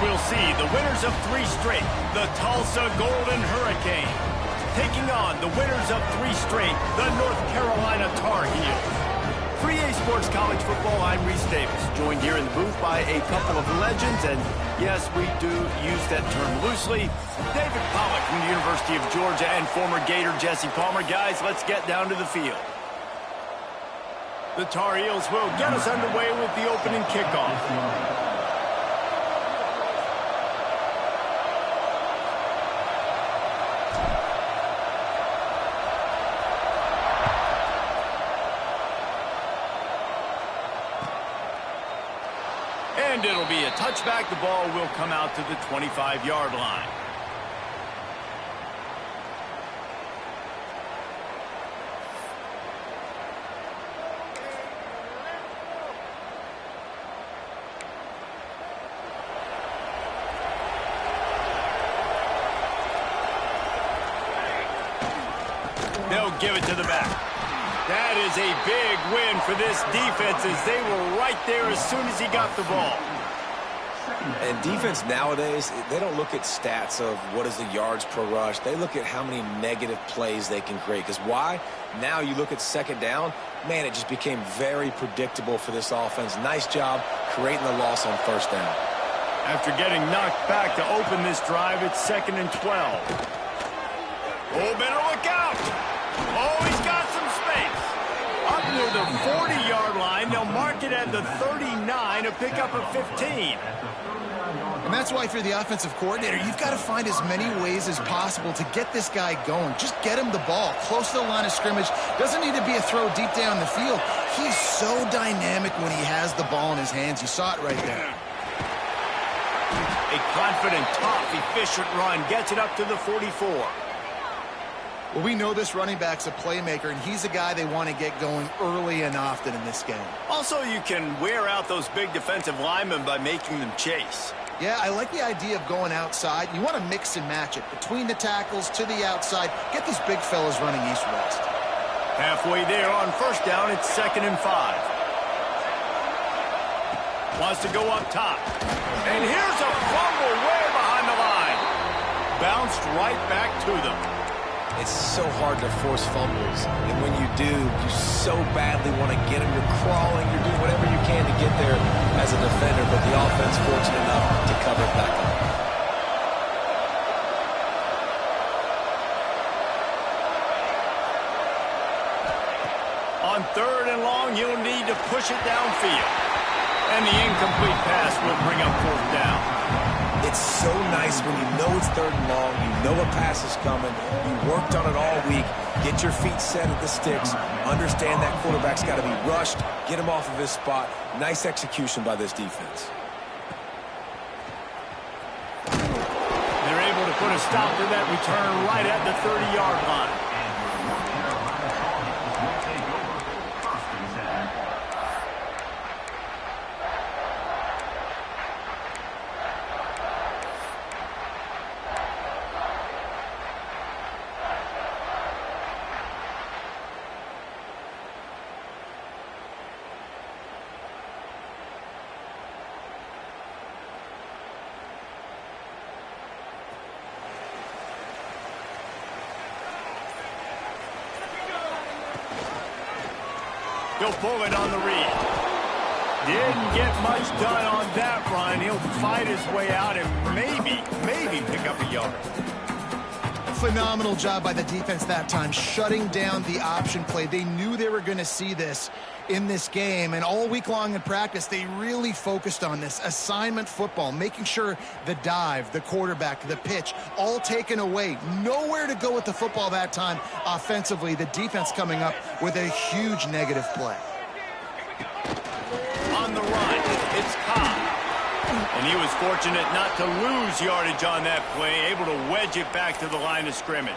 we'll see the winners of 3 straight, the Tulsa Golden Hurricane, taking on the winners of 3 straight, the North Carolina Tar Heels. For EA Sports College Football, I'm Reese Davis, joined here in the booth by a couple of legends, and yes, we do use that term loosely. David Pollack from the University of Georgia and former Gator Jesse Palmer. Guys, let's get down to the field. The Tar Heels will get us underway with the opening kickoff. And it'll be a touchback. The ball will come out to the 25-yard line. They'll give it to the back. That is a big win for this defense as they were right there as soon as he got the ball. And defense nowadays, they don't look at stats of what is the yards per rush. They look at how many negative plays they can create. Because why? Now you look at second down, man, it just became very predictable for this offense. Nice job creating the loss on first down. After getting knocked back to open this drive, it's 2nd and 12. Oh, better look out. Oh, he's got some space. Up near the 40-yard line. They'll mark it at the 39, a pickup of 15. And that's why if you're the offensive coordinator, you've got to find as many ways as possible to get this guy going. Just get him the ball close to the line of scrimmage. Doesn't need to be a throw deep down the field. He's so dynamic when he has the ball in his hands. You saw it right there. A confident, tough, efficient run gets it up to the 44. Well, we know this running back's a playmaker, and he's a guy they want to get going early and often in this game. Also, you can wear out those big defensive linemen by making them chase. Yeah, I like the idea of going outside. You want to mix and match it between the tackles to the outside. Get these big fellas running east-west. Halfway there on first down, it's 2nd and 5. Wants to go up top. And here's a fumble way behind the line. Bounced right back to them. It's so hard to force fumbles, and when you do, you so badly want to get them. You're crawling, you're doing whatever you can to get there as a defender, but the offense fortunate enough to cover it back up. On 3rd and long, you'll need to push it downfield. And the incomplete pass will bring up 4th down. It's so nice when you know it's 3rd and long, you know a pass is coming, you worked on it all week, get your feet set at the sticks, understand that quarterback's got to be rushed, get him off of his spot. Nice execution by this defense. They're able to put a stop to that return right at the 30-yard line. He'll pull it on the read. Didn't get much done on that run. He'll fight his way out and maybe pick up a yard. Phenomenal job by the defense that time, shutting down the option play. They knew they were going to see this in this game, and all week long in practice, they really focused on this assignment football, making sure the dive, the quarterback, the pitch, all taken away. Nowhere to go with the football that time offensively. The defense coming up with a huge negative play. On the run, it's Cobb. And he was fortunate not to lose yardage on that play, able to wedge it back to the line of scrimmage.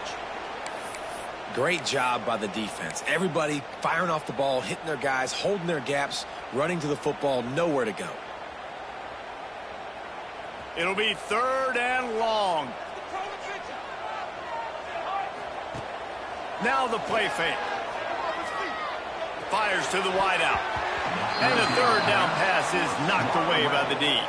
Great job by the defense. Everybody firing off the ball, hitting their guys, holding their gaps, running to the football, nowhere to go. It'll be 3rd and long. Now the play fake. Fires to the wideout. And the 3rd down pass is knocked away by the D.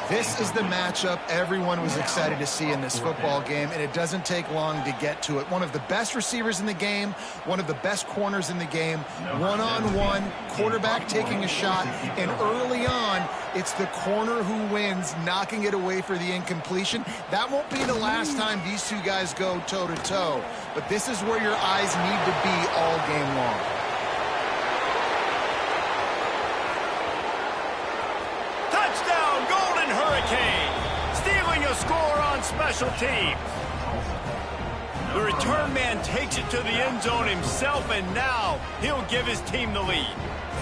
This is the matchup everyone was excited to see in this football game, and it doesn't take long to get to it. One of the best receivers in the game, one of the best corners in the game, one-on-one, quarterback taking a shot, and early on, it's the corner who wins, knocking it away for the incompletion. That won't be the last time these two guys go toe-to-toe, but this is where your eyes need to be all game long. Stealing a score on special teams. The return man takes it to the end zone himself, and now he'll give his team the lead.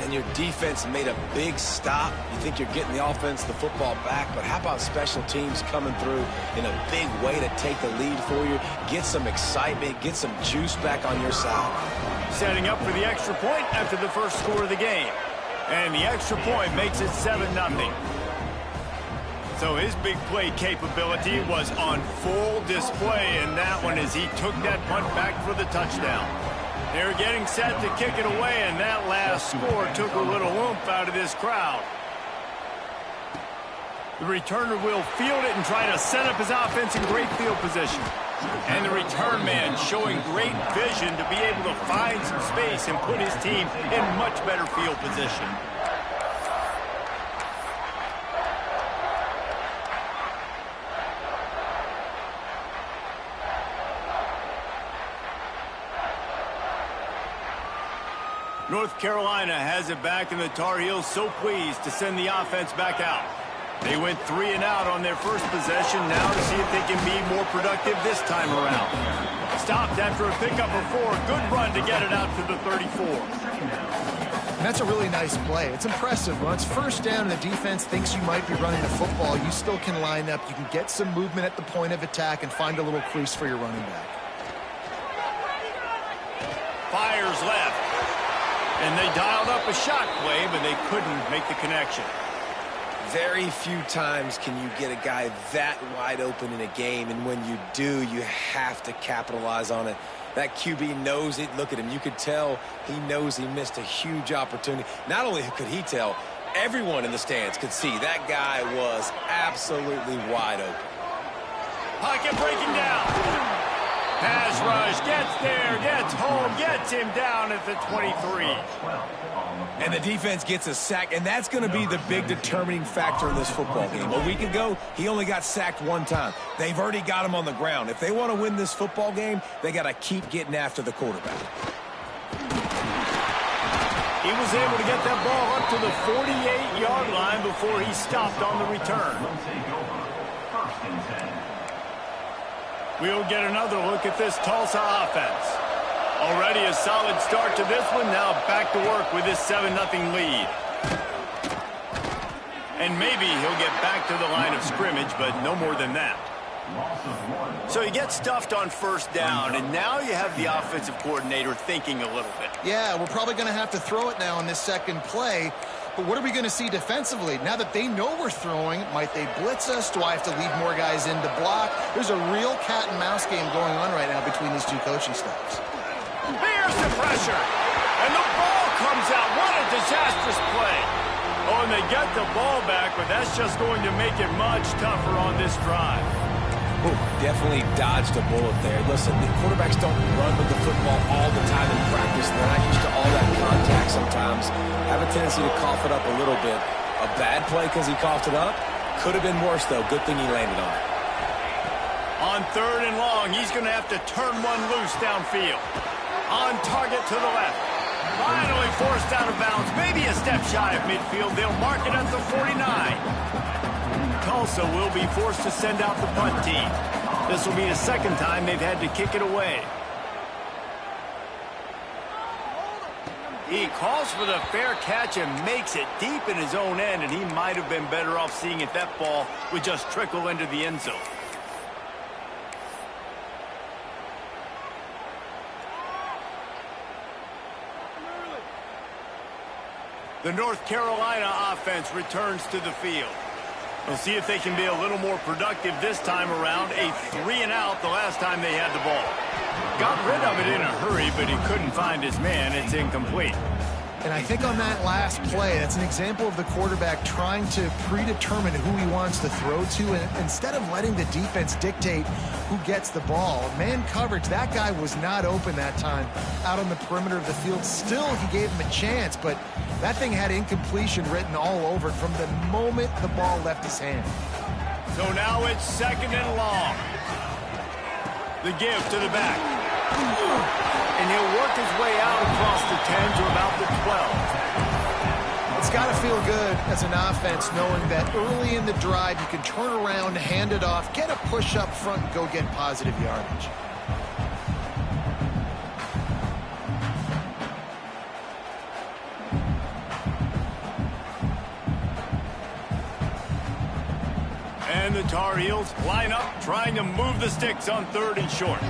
And your defense made a big stop. You think you're getting the offense, the football back, but how about special teams coming through in a big way to take the lead for you, get some excitement, get some juice back on your side. Setting up for the extra point after the first score of the game. And the extra point makes it 7-0. So his big play capability was on full display in that one as he took that punt back for the touchdown. They're getting set to kick it away, and that last score took a little oomph out of this crowd. The returner will field it and try to set up his offense in great field position. And the return man showing great vision to be able to find some space and put his team in much better field position. North Carolina has it back, and the Tar Heels so pleased to send the offense back out. They went 3 and out on their first possession, now to see if they can be more productive this time around. Stopped after a pickup of 4. Good run to get it out to the 34. And that's a really nice play. It's impressive. When it's first down and the defense thinks you might be running a football, you still can line up. You can get some movement at the point of attack and find a little crease for your running back. Fires left. And they dialed up a shot play, but they couldn't make the connection. Very few times can you get a guy that wide open in a game, and when you do, you have to capitalize on it. That QB knows it. Look at him. You could tell he knows he missed a huge opportunity. Not only could he tell, everyone in the stands could see that guy was absolutely wide open. Pocket breaking down. Pass rush, gets there, gets home, gets him down at the 23. And the defense gets a sack, and that's going to be the big determining factor in this football game. A week ago, he only got sacked 1 time. They've already got him on the ground. If they want to win this football game, they got to keep getting after the quarterback. He was able to get that ball up to the 48-yard line before he stopped on the return. We'll get another look at this Tulsa offense. Already a solid start to this one. Now back to work with this 7-0 lead. And maybe he'll get back to the line of scrimmage, but no more than that. So he gets stuffed on first down, and now you have the offensive coordinator thinking a little bit. Yeah, we're probably going to have to throw it now in this second play. But what are we going to see defensively? Now that they know we're throwing, might they blitz us? Do I have to lead more guys in to block? There's a real cat and mouse game going on right now between these two coaching staffs. Here's the pressure. And the ball comes out. What a disastrous play. Oh, and they get the ball back, but that's just going to make it much tougher on this drive. Ooh, definitely dodged a bullet there. Listen, the quarterbacks don't run with the football all the time in practice. They're not used to all that contact sometimes. Have a tendency to cough it up a little bit. A bad play because he coughed it up? Could have been worse, though. Good thing he landed on it. On 3rd and long, he's going to have to turn one loose downfield. On target to the left. Finally forced out of bounds. Maybe a step shy of midfield. They'll mark it at the 49. Tulsa will be forced to send out the punt team. This will be the second time they've had to kick it away. He calls for the fair catch and makes it deep in his own end, and he might have been better off seeing if that ball would just trickle into the end zone. The North Carolina offense returns to the field. We'll see if they can be a little more productive this time around. A 3 and out the last time they had the ball. Got rid of it in a hurry, but he couldn't find his man. It's incomplete. And I think on that last play, that's an example of the quarterback trying to predetermine who he wants to throw to, and instead of letting the defense dictate who gets the ball. Man coverage, that guy was not open that time out on the perimeter of the field. Still, he gave him a chance, but that thing had incompletion written all over it from the moment the ball left his hand. So now it's 2nd and long. The give to the back. And he'll work his way out across the 10 to about the 12. It's got to feel good as an offense knowing that early in the drive you can turn around, hand it off, get a push up front, and go get positive yardage. And the Tar Heels line up, trying to move the sticks on 3rd and short.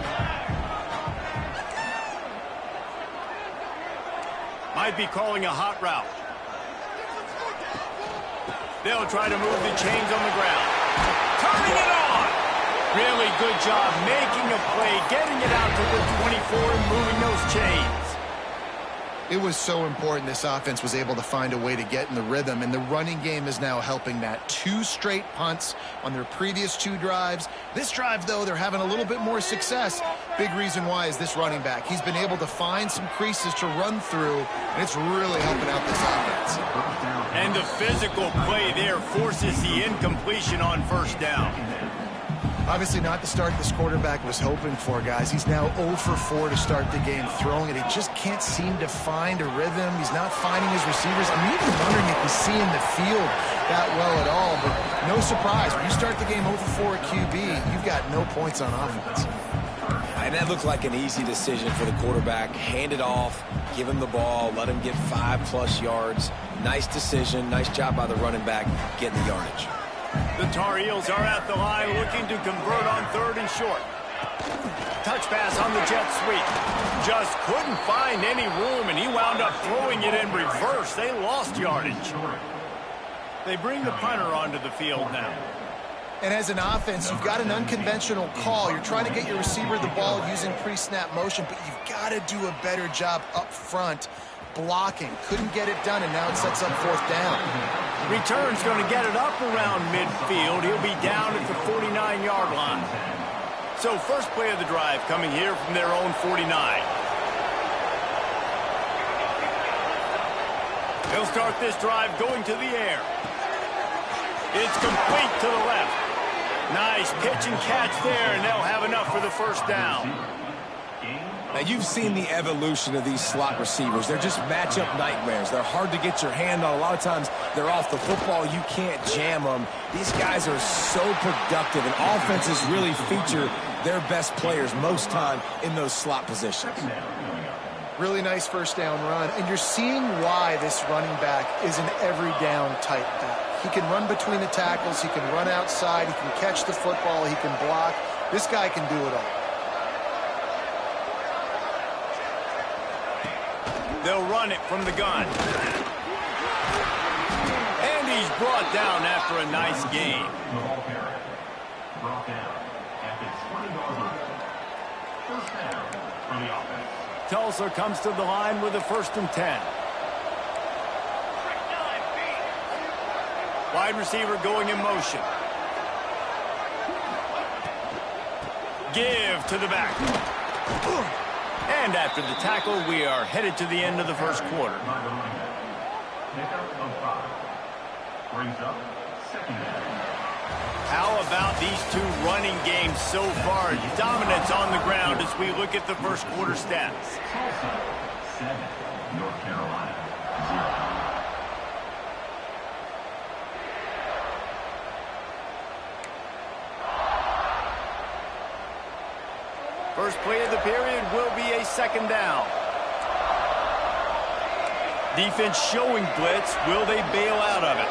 Might be calling a hot route. They'll try to move the chains on the ground. Turning it on! Really good job making a play, getting it out to the 24 and moving those chains. It was so important this offense was able to find a way to get in the rhythm, and the running game is now helping that. 2 straight punts on their previous 2 drives. This drive, though, they're having a little bit more success. Big reason why is this running back. He's been able to find some creases to run through, and it's really helping out this offense. And the physical play there forces the incompletion on 1st down. Obviously not the start this quarterback was hoping for, guys. He's now 0 for 4 to start the game throwing it. He just can't seem to find a rhythm. He's not finding his receivers. I'm even wondering if he's seeing the field that well at all, but no surprise. When you start the game 0 for 4 at QB, you've got no points on offense. And that looked like an easy decision for the quarterback. Hand it off, give him the ball, let him get 5+ yards. Nice decision. Nice job by the running back getting the yardage. The Tar Heels are at the line looking to convert on 3rd and short. Touch pass on the jet sweep. Just couldn't find any room, and he wound up throwing it in reverse. They lost yardage. They bring the punter onto the field now. And as an offense, you've got an unconventional call. You're trying to get your receiver the ball using pre-snap motion, but you've got to do a better job up front blocking. Couldn't get it done, and now it sets up 4th down. Return's going to get it up around midfield. He'll be down at the 49-yard line. So first play of the drive coming here from their own 49. He'll start this drive going to the air. It's complete to the left. Nice pitch and catch there, and they'll have enough for the 1st down. Now, you've seen the evolution of these slot receivers. They're just matchup nightmares. They're hard to get your hand on. A lot of times, they're off the football. You can't jam them. These guys are so productive, and offenses really feature their best players most time in those slot positions. Really nice 1st down run, and you're seeing why this running back is an every down type back. He can run between the tackles. He can run outside. He can catch the football. He can block. This guy can do it all. They'll run it from the gun. And he's brought down after a nice game. Tulsa comes to the line with a 1st and 10. Wide receiver going in motion. Give to the back. And after the tackle, we are headed to the end of the 1st quarter. How about these 2 running games so far? Dominance on the ground as we look at the 1st quarter stats. 7, North Carolina, 0. First play of the period will be a 2nd down. Defense showing blitz. Will they bail out of it?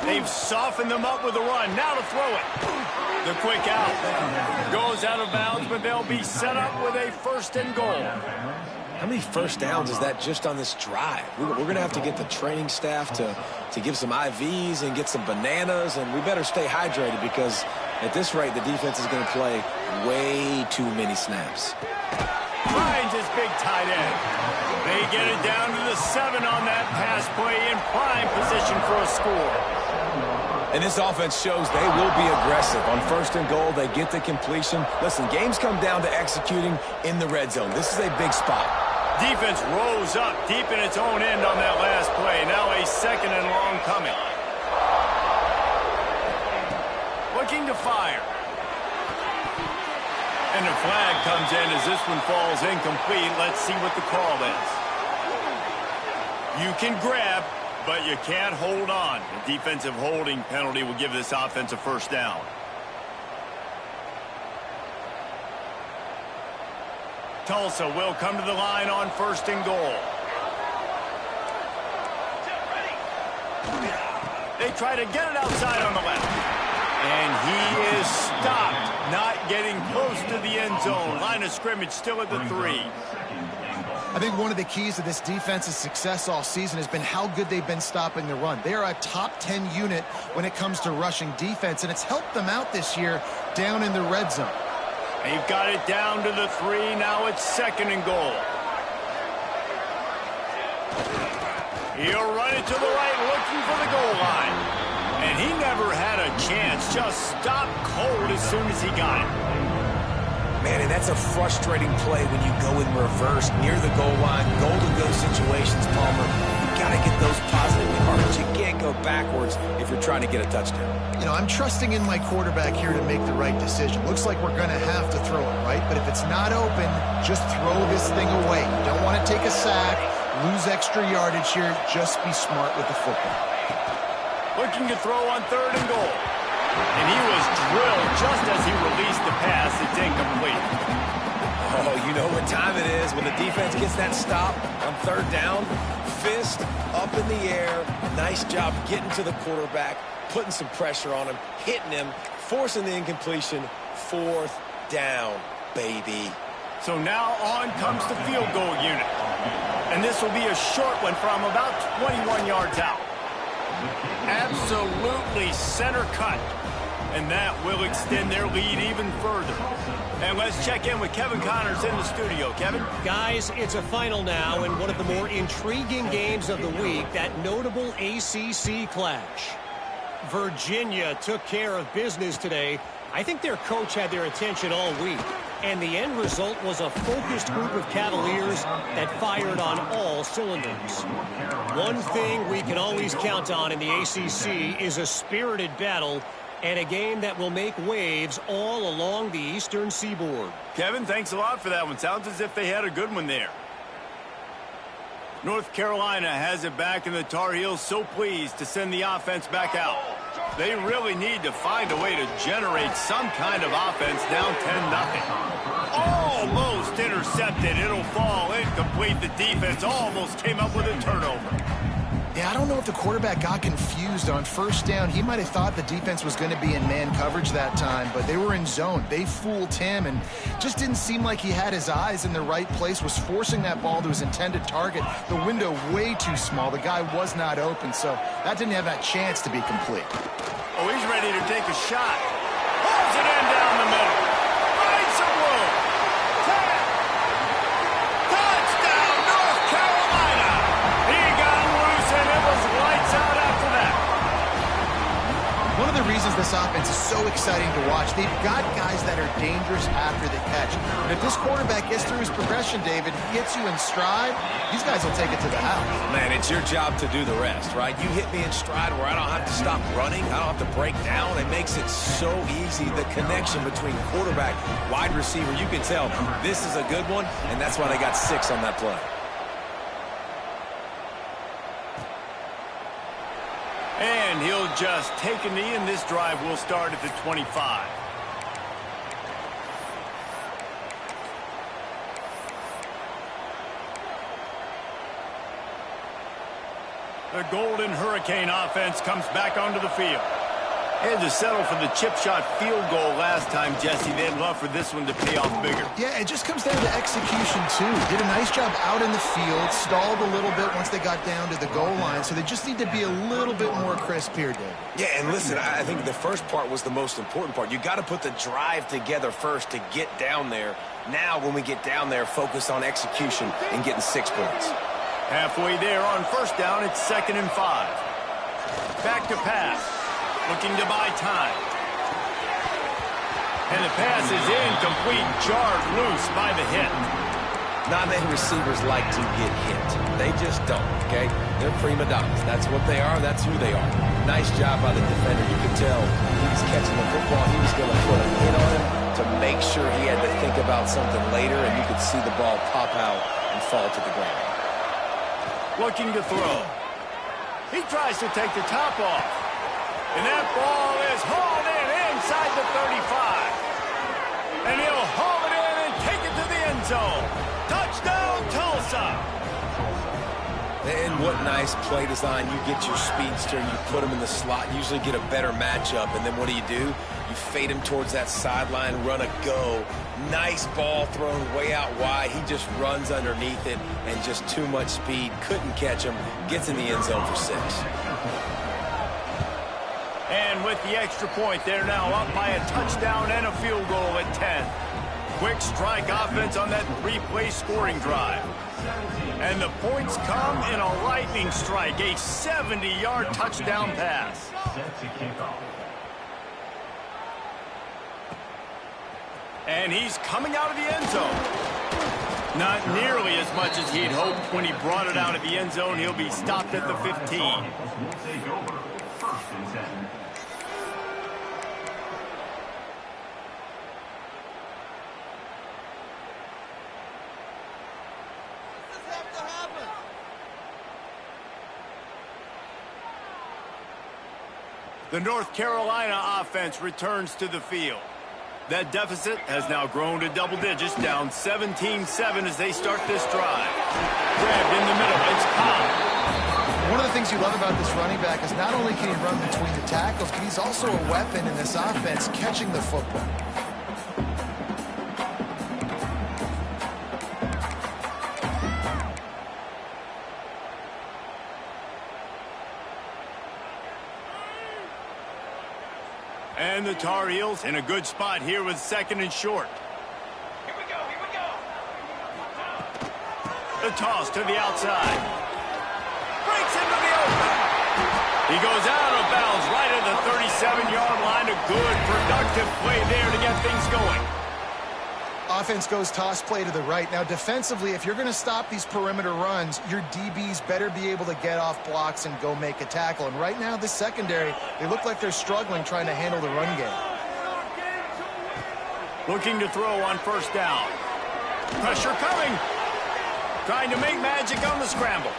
They've softened them up with a run. Now to throw it. The quick out. Goes out of bounds, but they'll be set up with a 1st and goal. How many 1st downs is that just on this drive? We're going to have to get the training staff to give some IVs and get some bananas, and we better stay hydrated because at this rate, the defense is going to play way too many snaps. finds his big tight end. They get it down to the 7 on that pass play in prime position for a score. And this offense shows they will be aggressive. On 1st and goal, they get the completion. Listen, games come down to executing in the red zone. This is a big spot. Defense rose up deep in its own end on that last play. Now a 2nd and long coming. Looking to fire. And the flag comes in as this one falls incomplete. Let's see what the call is. You can grab, but you can't hold on. The defensive holding penalty will give this offense a 1st down. Tulsa will come to the line on 1st and goal. They try to get it outside on the left. And he is stopped, not getting close to the end zone. Line of scrimmage still at the 3. I think one of the keys to this defense's success all season has been how good they've been stopping the run. They are a top 10 unit when it comes to rushing defense, and it's helped them out this year down in the red zone. They've got it down to the 3. Now it's 2nd and goal. He'll run it to the right, looking for the goal line. And he never had a chance. Just stopped cold as soon as he got it. Man, and that's a frustrating play when you go in reverse near the goal line. Goal-to-go situations, Palmer. You got to get those positive yards. You can't go backwards if you're trying to get a touchdown. You know, I'm trusting in my quarterback here to make the right decision. Looks like we're going to have to throw it, right? But if it's not open, just throw this thing away. You don't want to take a sack, lose extra yardage here. Just be smart with the football. Looking to throw on 3rd and goal. And he was drilled just as he released the pass. It's incomplete. Oh, you know what time it is when the defense gets that stop on 3rd down. Fist up in the air. Nice job getting to the quarterback, putting some pressure on him, hitting him, forcing the incompletion. 4th down, baby. So now on comes the field goal unit. And this will be a short one from about 21 yards out. Absolutely center cut. And that will extend their lead even further. And let's check in with Kevin Connors in the studio. Kevin? Guys, it's a final now in one of the more intriguing games of the week, that notable ACC clash. Virginia took care of business today. I think their coach had their attention all week. And the end result was a focused group of Cavaliers that fired on all cylinders. One thing we can always count on in the ACC is a spirited battle and a game that will make waves all along the Eastern Seaboard. Kevin, thanks a lot for that one. Sounds as if they had a good one there. North Carolina has it back, and the Tar Heels so pleased to send the offense back out. They really need to find a way to generate some kind of offense down 10-0. Almost intercepted. It'll fall incomplete. The defense almost came up with a turnover. Yeah, I don't know if the quarterback got confused on 1st down. He might have thought the defense was going to be in man coverage that time, but they were in zone. They fooled him and just didn't seem like he had his eyes in the right place, was forcing that ball to his intended target. The window way too small. The guy was not open, so that didn't have that chance to be complete. Oh, he's ready to take a shot. Pulls it in down the middle. Finds some room. Touchdown, North Carolina. He got loose, and it was lights out after that. One of the reasons this offense is so exciting to watch, they've got guys that are dangerous after the catch. And if this quarterback gets through his progression, David, gets you in stride, these guys will take it to the house. Man, it's your job to do the rest, right? You hit me in stride where I don't have to stop running. I don't have to break down. It makes it so easy. The connection between quarterback, wide receiver, you can tell this is a good one, and that's why they got 6 on that play. And he'll just take a knee, and this drive will start at the 25. The Golden Hurricane offense comes back onto the field. And to settle for the chip shot field goal last time, Jesse, they'd love for this one to pay off bigger. Yeah, it just comes down to execution, too. Did a nice job out in the field, stalled a little bit once they got down to the goal line, so they just need to be a little bit more crisp here, Dave. Yeah, and listen, I think the first part was the most important part. You got to put the drive together first to get down there. Now, when we get down there, focus on execution and getting 6 points. Halfway there on first down, it's 2nd and 5. Back to pass. Looking to buy time. And the pass is incomplete, jarred loose by the hit. Not many receivers like to get hit. They just don't, okay? They're prima donnas. That's what they are. That's who they are. Nice job by the defender. You could tell he was catching the football. He was going to put a hit on him to make sure he had to think about something later, and you could see the ball pop out and fall to the ground. Looking to throw. He tries to take the top off. And that ball is hauled in inside the 35. And he'll haul it in and take it to the end zone. Touchdown, Tulsa. And what nice play design. You get your speedster, you put him in the slot, usually get a better matchup. And then what do? You fade him towards that sideline, run a go. Nice ball thrown way out wide. He just runs underneath it and just too much speed. Couldn't catch him. Gets in the end zone for 6. And with the extra point, they're now up by a touchdown and a field goal at 10. Quick strike offense on that 3-play scoring drive. And the points come in a lightning strike, a 70-yard touchdown pass. Set to kickoff. And he's coming out of the end zone. Not nearly as much as he'd hoped when he brought it out of the end zone. He'll be stopped at the 15. Will take over. 1st and 10. The North Carolina offense returns to the field. That deficit has now grown to double digits, down 17-7 as they start this drive. Grabbed in the middle, it's Cobb. One of the things you love about this running back is not only can he run between the tackles, but he's also a weapon in this offense, catching the football. And the Tar Heels in a good spot here with 2nd and short. Here we go. The toss to the outside. Breaks into the open. He goes out of bounds right at the 37-yard line. A good, productive play there to get things going. Offense goes toss play to the right. Now, defensively, if you're going to stop these perimeter runs, your DBs better be able to get off blocks and go make a tackle. And right now, this secondary, they look like they're struggling trying to handle the run game. Looking to throw on first down. Pressure coming. Trying to make magic on the scramble.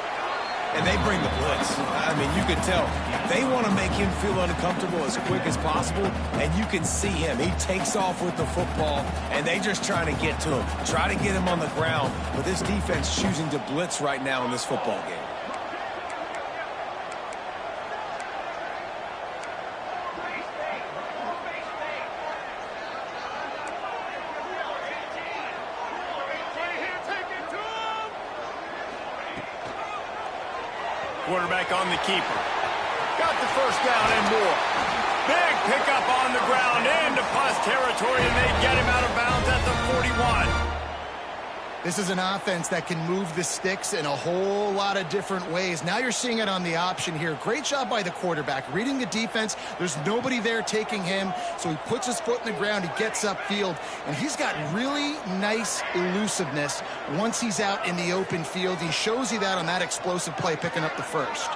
And they bring the blitz. I mean, you can tell. They want to make him feel uncomfortable as quick as possible, and you can see him. He takes off with the football, and they just trying to get to him. Try to get him on the ground, but this defense choosing to blitz right now in this football game. Quarterback on the keeper. Got the first down and more. Big pickup on the ground into plus territory, and they get him out of bounds at the 41. This is an offense that can move the sticks in a whole lot of different ways. Now you're seeing it on the option here. Great job by the quarterback. Reading the defense, there's nobody there taking him, so he puts his foot in the ground, he gets upfield, and he's got really nice elusiveness once he's out in the open field. He shows you that on that explosive play, picking up the first.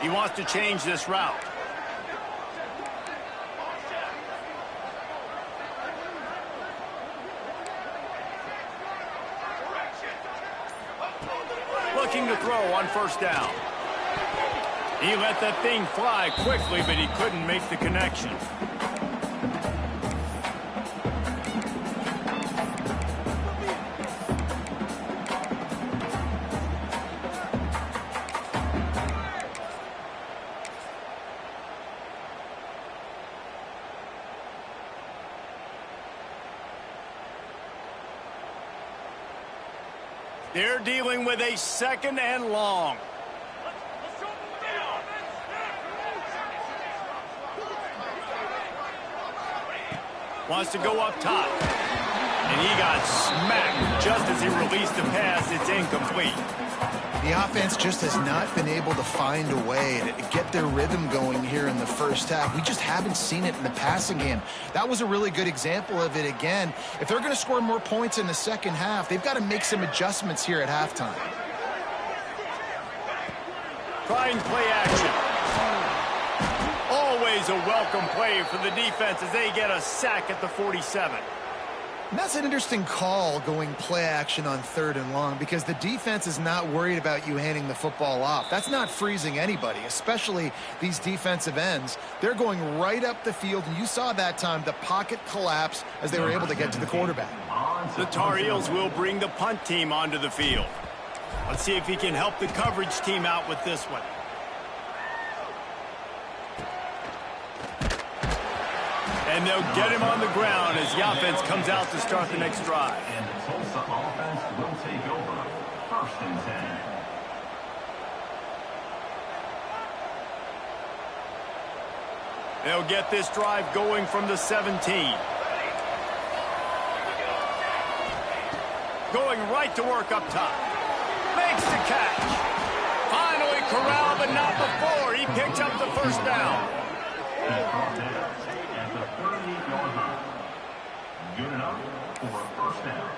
He wants to change this route. Looking to throw on first down. He let that thing fly quickly, but he couldn't make the connection. They're dealing with a 2nd and long. Wants to go up top. And he got smacked just as he released the pass. It's incomplete. The offense just has not been able to find a way to get their rhythm going here in the first half. We just haven't seen it in the passing game. That was a really good example of it again. If they're going to score more points in the second half, they've got to make some adjustments here at halftime. Trying play action. Always a welcome play for the defense as they get a sack at the 47. And that's an interesting call, going play action on 3rd and long, because the defense is not worried about you handing the football off. That's not freezing anybody, especially these defensive ends. They're going right up the field, and you saw that time the pocket collapse as they were able to get to the quarterback. The Tar Heels will bring the punt team onto the field. Let's see if he can help the coverage team out with this one. And they'll get him on the ground as the offense comes out to start the next drive. And the Tulsa offense will take over. 1st and 10. They'll get this drive going from the 17. Going right to work up top. Makes the catch. Finally corralled, but not before. He picks up the 1st down. He brought down at the 38-yard line. Good enough for a 1st down.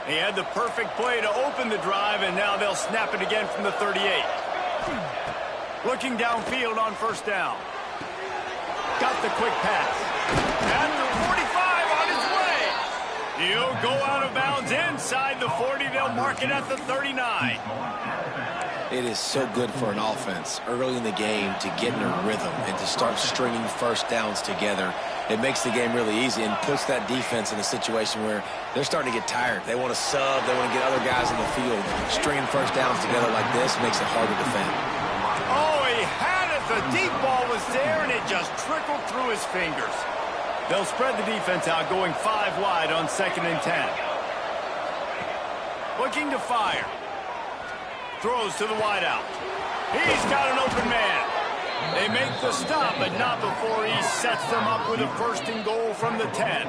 He had the perfect play to open the drive, and now they'll snap it again from the 38. Looking downfield on 1st down. Got the quick pass. At the 45 on his way. He'll go out of bounds inside the 40. They'll mark it at the 39. It is so good for an offense early in the game to get in a rhythm and to start stringing 1st downs together. It makes the game really easy and puts that defense in a situation where they're starting to get tired. They want to sub. They want to get other guys in the field. Stringing 1st downs together like this makes it hard to defend. Oh, he had it. The deep ball was there, and it just trickled through his fingers. They'll spread the defense out, going 5 wide on 2nd and 10. Looking to fire. Throws to the wideout. He's got an open man. They make the stop, but not before he sets them up with a 1st and goal from the 10.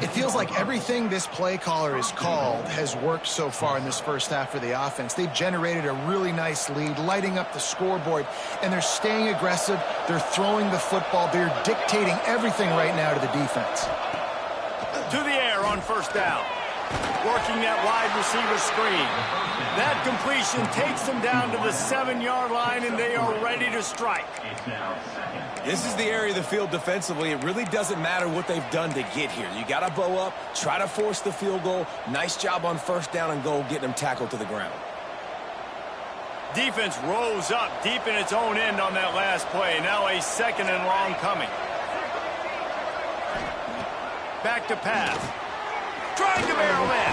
It feels like everything this play caller has called has worked so far in this first half for the offense. They've generated a really nice lead, lighting up the scoreboard, and they're staying aggressive. They're throwing the football. They're dictating everything right now to the defense. To the air on 1st down. Working that wide receiver screen. That completion takes them down to the 7-yard line, and they are ready to strike. This is the area of the field defensively. It really doesn't matter what they've done to get here. You got to bow up, try to force the field goal. Nice job on 1st down and goal, getting them tackled to the ground. Defense rose up deep in its own end on that last play. Now a 2nd and long coming. Back to pass. Trying to barrel in.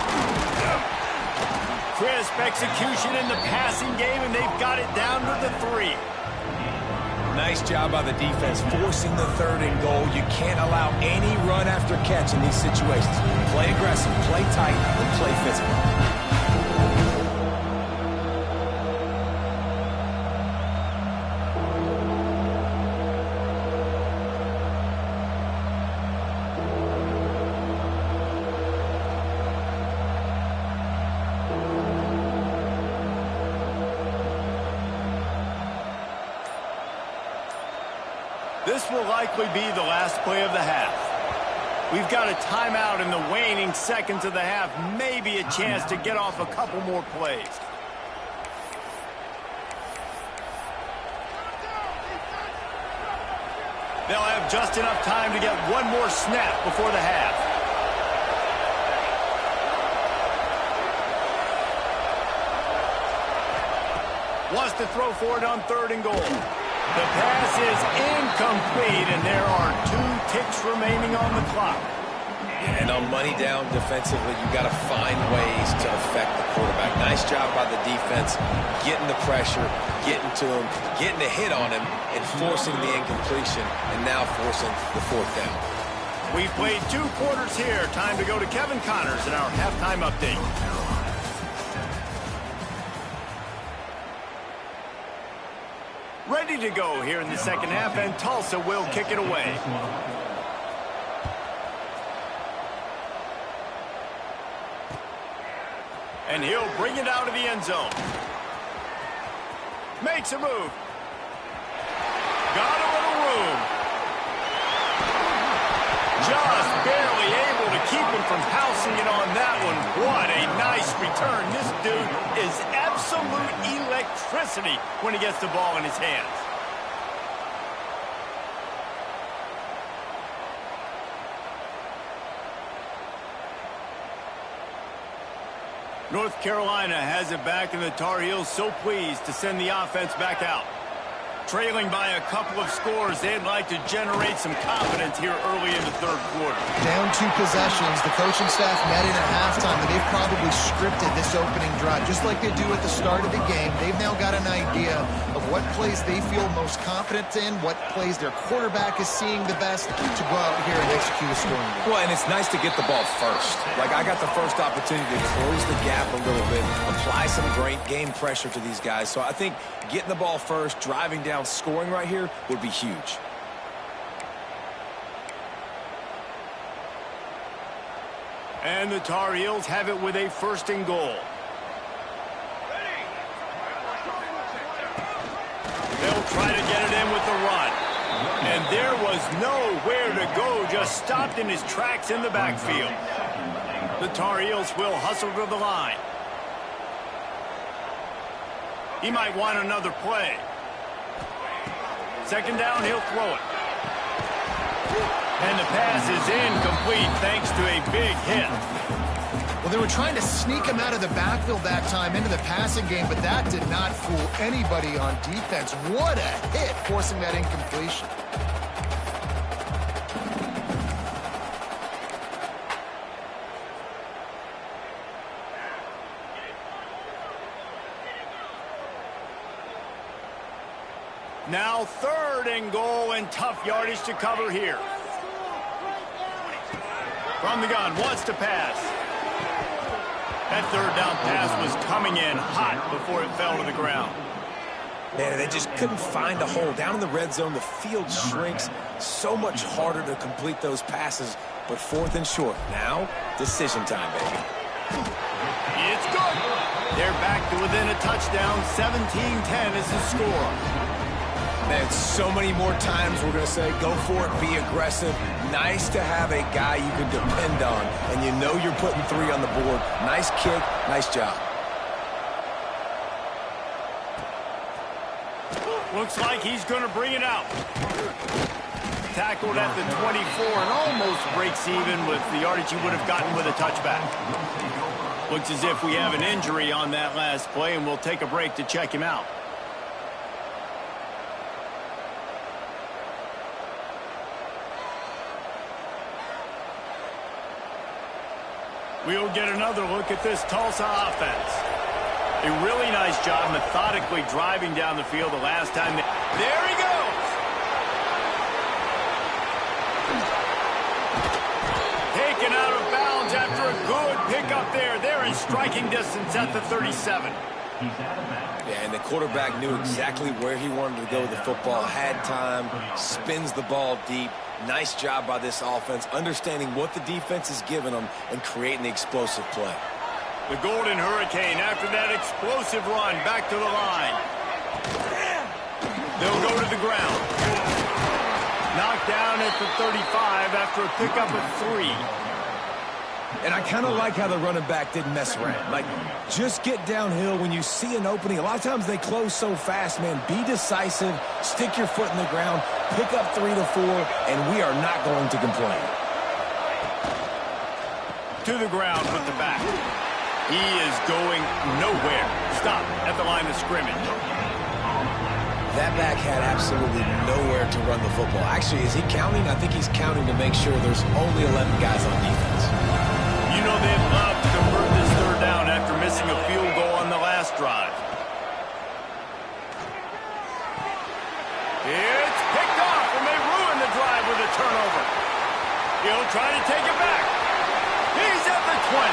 Crisp execution in the passing game, and they've got it down to the 3. Nice job by the defense, forcing the 3rd and goal. You can't allow any run after catch in these situations. Play aggressive, play tight, and play physical. This will likely be the last play of the half. We've got a timeout in the waning seconds of the half. Maybe a chance to get off a couple more plays. They'll have just enough time to get one more snap before the half. Wants to throw for it on 3rd and goal. The pass is incomplete, and there are 2 ticks remaining on the clock. And on money down defensively, you've got to find ways to affect the quarterback. Nice job by the defense, getting the pressure, getting to him, getting a hit on him, and forcing the incompletion, and now forcing the fourth down. We've played 2 quarters here. Time to go to Kevin Connors in our halftime update. Ready to go here in the second half, and Tulsa will kick it away. And he'll bring it out of the end zone. Makes a move. Got a little room. Just barely able to keep him from pouncing it on that one. What a nice return. This dude is absolute electricity when he gets the ball in his hands. North Carolina has it back, and the Tar Heels so pleased to send the offense back out. Trailing by a couple of scores, they'd like to generate some confidence here early in the third quarter. Down 2 possessions, the coaching staff met in at halftime, and they've probably scripted this opening drive. Just like they do at the start of the game, they've now got an idea of what plays they feel most confident in, what plays their quarterback is seeing the best to go out here and execute a scoring game. Well, and it's nice to get the ball first. Like, I got the first opportunity to close the gap a little bit, apply some great game pressure to these guys. So I think getting the ball first, driving down, scoring right here would be huge. And the Tar Heels have it with a 1st and goal. They'll try to get it in with the run. And there was nowhere to go, just stopped in his tracks in the backfield. The Tar Heels will hustle to the line. He might want another play. 2nd down, he'll throw it. And the pass is incomplete thanks to a big hit. Well, they were trying to sneak him out of the backfield that time into the passing game, but that did not fool anybody on defense. What a hit, forcing that incompletion. Now 3rd and goal, and tough yardage to cover here. From the gun, wants to pass. That 3rd down pass was coming in hot before it fell to the ground. Man, they just couldn't find a hole. Down in the red zone, the field shrinks. So much harder to complete those passes, but 4th and short. Now, decision time, baby. It's good. They're back to within a touchdown. 17-10 is the score. Man, so many more times we're going to say, go for it, be aggressive. Nice to have a guy you can depend on, and you know you're putting 3 on the board. Nice kick, nice job. Looks like he's going to bring it out. Tackled at the 24 and almost breaks even with the yardage he would have gotten with a touchback. Looks as if we have an injury on that last play, and we'll take a break to check him out. We'll get another look at this Tulsa offense. A really nice job methodically driving down the field the last time. There he goes! Taken out of bounds after a good pickup there. They're in striking distance at the 37. Yeah, and the quarterback knew exactly where he wanted to go with the football, had time, spins the ball deep. Nice job by this offense, understanding what the defense is giving them and creating the explosive play. The Golden Hurricane, after that explosive run, back to the line. They'll go to the ground. Knocked down at the 35 after a pickup of 3. And I kind of like how the running back didn't mess around. Like, just get downhill when you see an opening. A lot of times they close so fast, man. Be decisive, stick your foot in the ground, pick up 3 to 4, and we are not going to complain. To the ground with the back. He is going nowhere. Stop at the line of scrimmage. That back had absolutely nowhere to run the football. Actually, is he counting? I think he's counting to make sure there's only 11 guys on defense. You know they'd love to convert this third down after missing a field goal on the last drive. It's picked off, and they ruin the drive with a turnover. He'll try to take it back. He's at the 20.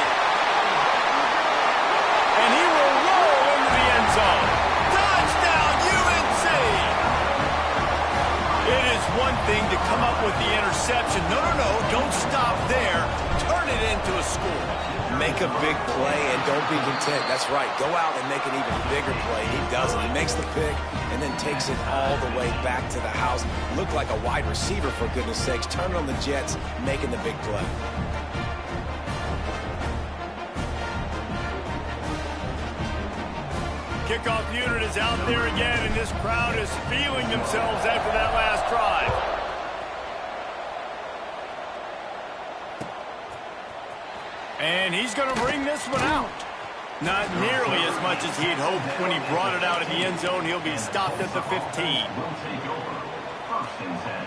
And he will roll into the end zone. Touchdown, UNC! It is one thing to come up with the interception. No, don't stop there. Turn it into a score. Make a big play and don't be content. That's right. Go out and make an even bigger play. He doesn't. He makes the pick and then takes it all the way back to the house. Looked like a wide receiver, for goodness sakes. Turn it on the Jets, making the big play. Kickoff unit is out there again, and this crowd is feeling themselves after that last drive. And he's going to bring this one out. Not nearly as much as he'd hoped when he brought it out of the end zone. He'll be stopped at the 15. Will take over. First and 10.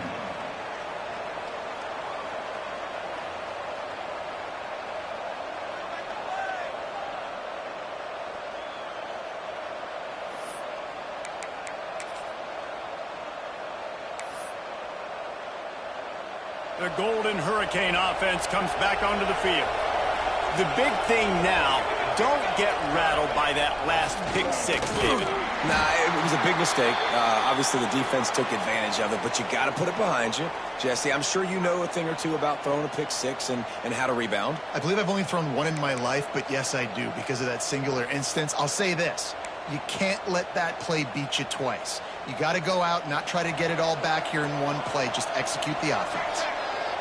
The Golden Hurricane offense comes back onto the field. The big thing now, don't get rattled by that last pick six, David. Nah, it was a big mistake. Obviously, the defense took advantage of it, but you got to put it behind you. Jesse, I'm sure you know a thing or two about throwing a pick six and how to rebound. I believe I've only thrown one in my life, but yes, I do because of that singular instance. I'll say this. You can't let that play beat you twice. You got to go out, not try to get it all back here in one play. Just execute the offense.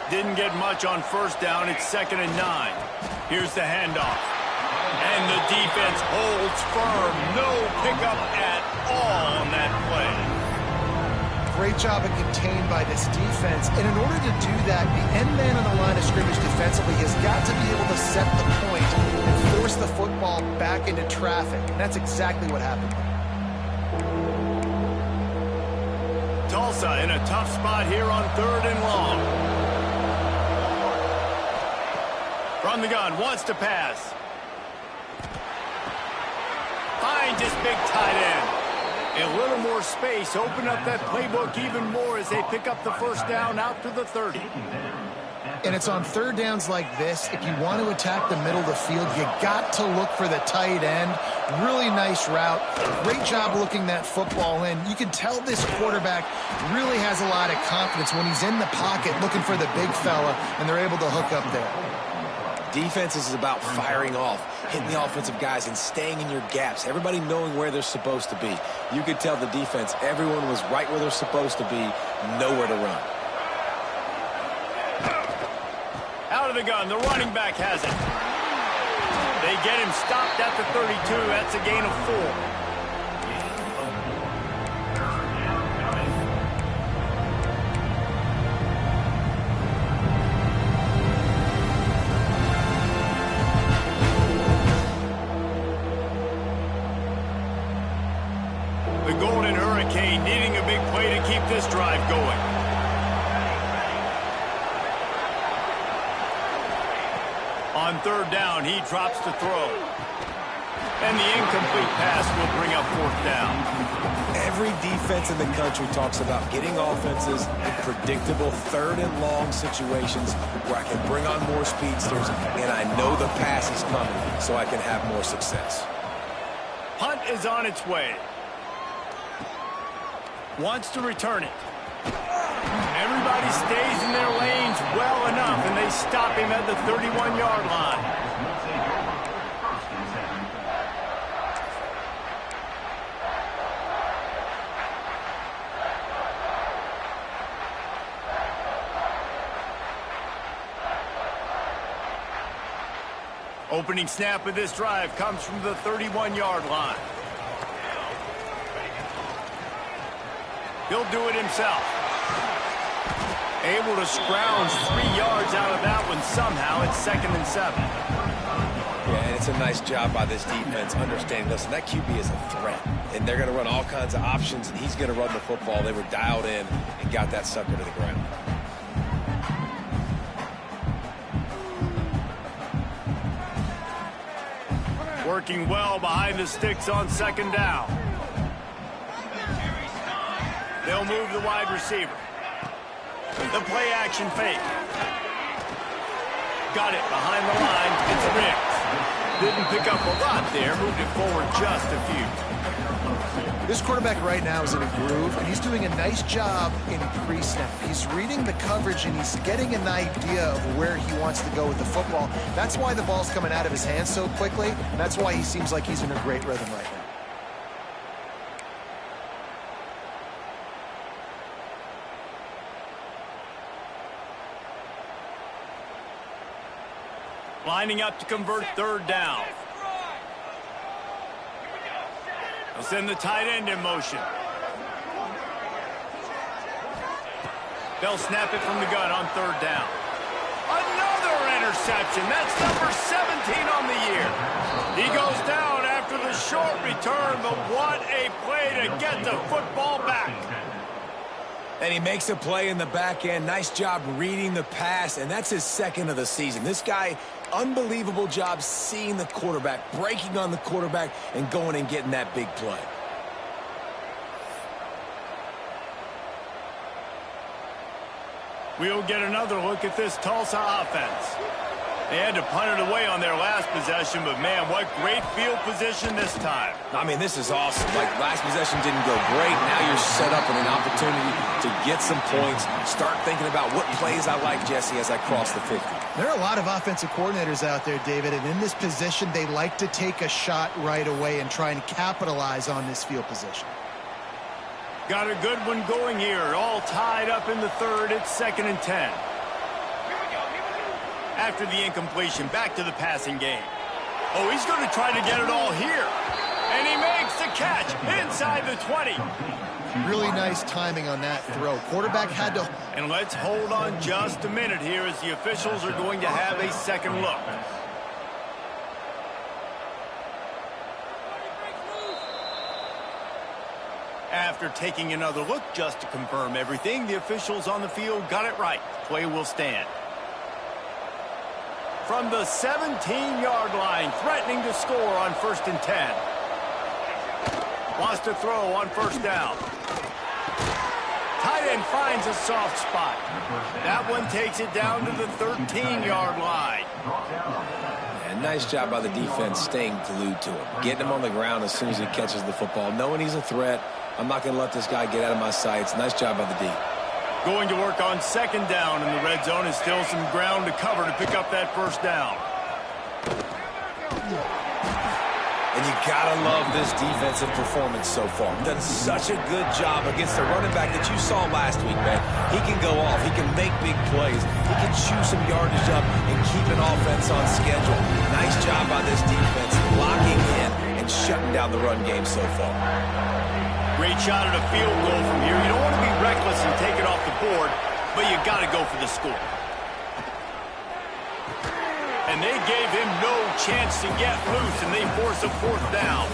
Didn't get much on first down. It's 2nd and 9. Here's the handoff. And the defense holds firm. No pickup at all on that play. Great job of contained by this defense. And in order to do that, the end man on the line of scrimmage defensively has got to be able to set the point and force the football back into traffic. And that's exactly what happened. Tulsa in a tough spot here on 3rd and long. From the gun, wants to pass. Finds his big tight end. A little more space, open up that playbook even more as they pick up the first down out to the 30. And it's on 3rd downs like this. If you want to attack the middle of the field, you got to look for the tight end. Really nice route. Great job looking that football in. You can tell this quarterback really has a lot of confidence when he's in the pocket looking for the big fella, and they're able to hook up there. Defense is about firing off, hitting the offensive guys, and staying in your gaps. Everybody knowing where they're supposed to be. You could tell the defense, everyone was right where they're supposed to be, nowhere to run. Out of the gun, the running back has it. They get him stopped at the 32. That's a gain of 4. The Golden Hurricane needing a big play to keep this drive going. On 3rd down, he drops to throw. And the incomplete pass will bring up 4th down. Every defense in the country talks about getting offenses in predictable 3rd and long situations where I can bring on more speedsters and I know the pass is coming so I can have more success. Punt is on its way. Wants to return it. Everybody stays in their lanes well enough, and they stop him at the 31-yard line. Opening snap of this drive comes from the 31-yard line. He'll do it himself. Able to scrounge 3 yards out of that one somehow. It's 2nd and 7. Yeah, and it's a nice job by this defense understanding, listen, that QB is a threat, and they're going to run all kinds of options, and he's going to run the football. They were dialed in and got that sucker to the ground. Working well behind the sticks on second down. They'll move the wide receiver. The play action fake. Got it behind the line. It's Riggs. Didn't pick up a lot there. Moved it forward just a few. This quarterback right now is in a groove, and he's doing a nice job in pre-snap. He's reading the coverage, and he's getting an idea of where he wants to go with the football. That's why the ball's coming out of his hands so quickly, and that's why he seems like he's in a great rhythm right now. Lining up to convert third down. They'll send the tight end in motion. They'll snap it from the gun on third down. Another interception. That's number 17 on the year. He goes down after the short return, but what a play to get the football back. And he makes a play in the back end. Nice job reading the pass, and that's his second of the season. This guy, unbelievable job seeing the quarterback, breaking on the quarterback, and going and getting that big play. We'll get another look at this Tulsa offense. They had to punt it away on their last possession, but man, what great field position this time. I mean, this is awesome. Like, last possession didn't go great. Now you're set up with an opportunity to get some points. Start thinking about what plays I like, Jesse, as I cross the 50. There are a lot of offensive coordinators out there, David, and in this position, they like to take a shot right away and try and capitalize on this field position. Got a good one going here. All tied up in the third. It's 2nd and 10. After the incompletion, back to the passing game. Oh, he's going to try to get it all here. And he makes the catch inside the 20. Really nice timing on that throw. Quarterback had to... And let's hold on just a minute here as the officials are going to have a second look. After taking another look just to confirm everything, the officials on the field got it right. Play will stand. From the 17-yard line, threatening to score on 1st and 10. Wants to throw on 1st down. Tight end finds a soft spot. That one takes it down to the 13-yard line. And nice job by the defense staying glued to him. Getting him on the ground as soon as he catches the football. Knowing he's a threat, I'm not going to let this guy get out of my sights. Nice job by the D. Going to work on 2nd down, and the red zone is still some ground to cover to pick up that 1st down. And you gotta love this defensive performance so far. Done such a good job against the running back that you saw last week, man. He can go off. He can make big plays. He can chew some yardage up and keep an offense on schedule. Nice job by this defense locking in and shutting down the run game so far. Great shot at a field goal from here. You don't want to be reckless and take it off the board, but you got to go for the score. And they gave him no chance to get loose, and they force a 4th down.